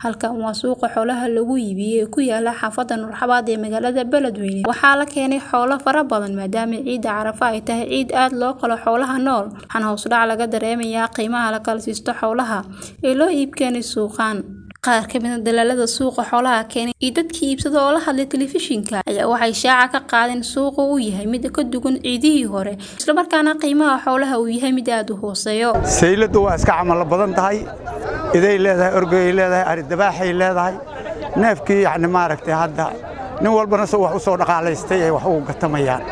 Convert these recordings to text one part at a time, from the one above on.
halkan waa suuqa xoolaha lagu iibiyay ku yaala xaafadda Nurxabaad ee magaalada Beledweyne waxaa la keenay xoolo fara badan maadaama ciida Carafa ay tahay ciid aad loo qalo xoolaha nool waxaan hoos u dhac laga dareemayaa qiimaha la kala siisto xoolaha ee loo iib keenay suuqan qaar ka mid ah dalaalada suuqa xoolaha keenay iyo dadkii iibsada oo la hadlay telefishinka ayaa waxay shaaca ka qaadeen suuqa uu yahay mid ka duwan ciidihii hore isla markaana qiimaha xoolaha uu yahay mid aad u hooseeyo sayladu waa iska camal badan tahay iday leedahay orgay leedahay ari dabaaxay leedahay neefkii yani maaragtay hadda nin walbana soo wax u soo dhaqaalaystay ay wax u gatamayaan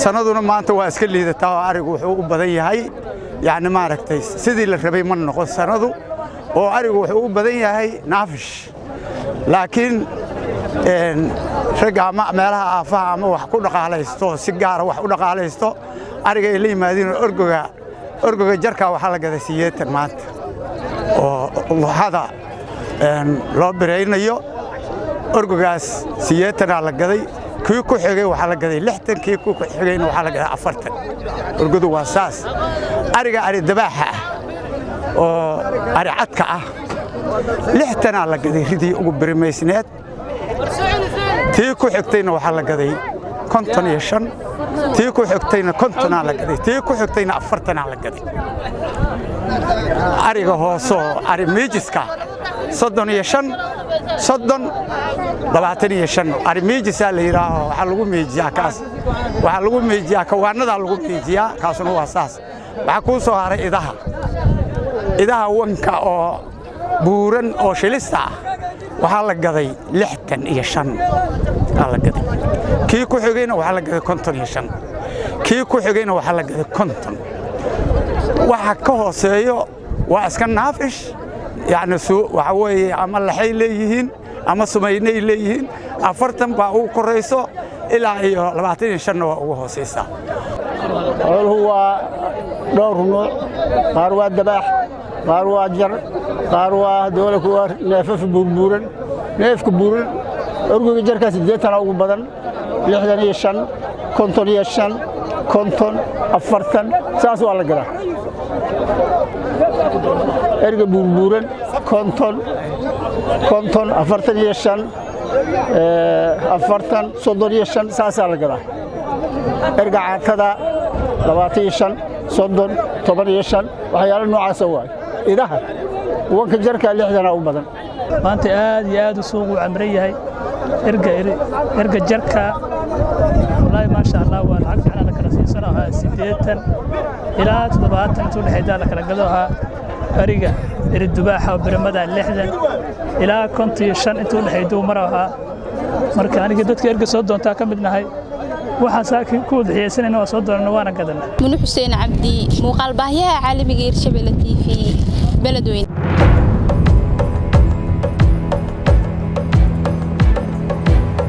sanaduna maanta waa iska liidataa oo arigu wuxuu u badan yahay yani maaragtay sidii la rabay ma noqon sanadu oo arigu wuxuu u badan yahay naafish laakiin raga ama meelaha aafaha ama wax ku dhaqaalaysto si gaar ah wax u dhaqaalaysto ariga ay la yimaadeen orgoga jarka waxa la gaday siyeetan maanta oo waxada loo bireynayo orgogaas siyeetan la gaday kii ku xigay waxa la gaday 60 kii ku xigayna waxa la gaday 40 orgodu waa saas ariga ari dabaaxa oo ari cadka ah 60 la gaday ridii ugu birimaysneed tii ku xigtayna waxa la gaday 55 tii ku xigtayna 50 la gaday tii ku xigtayna 40 la gaday ariga hooso ari meejiska 35 ari meejisa la yiraahdo waxa lagu meejiyaa kaas waxa lagu meejiyaa kawaanada lagu meejiyaa kaasuna waa saas waxa ku soo haray idaha wanka oo buuran oo shilista waxa la gaday 65 la gaday kii ku xigayna waxa la gaday 55 kii ku xigayna waxa la gaday 50 waxa ka hooseeyo waa iska naafish yani waxa weeye ama laxay leeyihiin ama sumaynay leeyihiin 40 baa uu korayso ilaa iyo 25 waa ugu hooseysa huwa dhowr nooc qaar waa dabaax qaar waa jar qaar waa dawlad ku neefaf burburan neefku buuran orgoga jarka 80 ugu badan 65 55 40 saas waa la garaa erga burburan 50 45 40 35 saas la garaa erga caatada 25 30 15 waxyaalo noocaas ah idaha wanka jarka 60 u badan maanta aad iyo aad u suuq u camray yahay erga jarka wallahi ma sha Allah waa lacag fiican la kala siisanaha 80 ilaa 70 intuu dhaxayda la kala gadaha ariga dubaaxa biramada 60 ilaa 55 intuu dhaxaydo maraha marka aniga dadka erga soo doonta ka mid nahay waxa saakin ku dhixiyaysanayna waa soo doonana waana gadan Munu Xuseen Cabdi muuqaal baahiyaha caalamiga Hirshabelle TV Beledweyne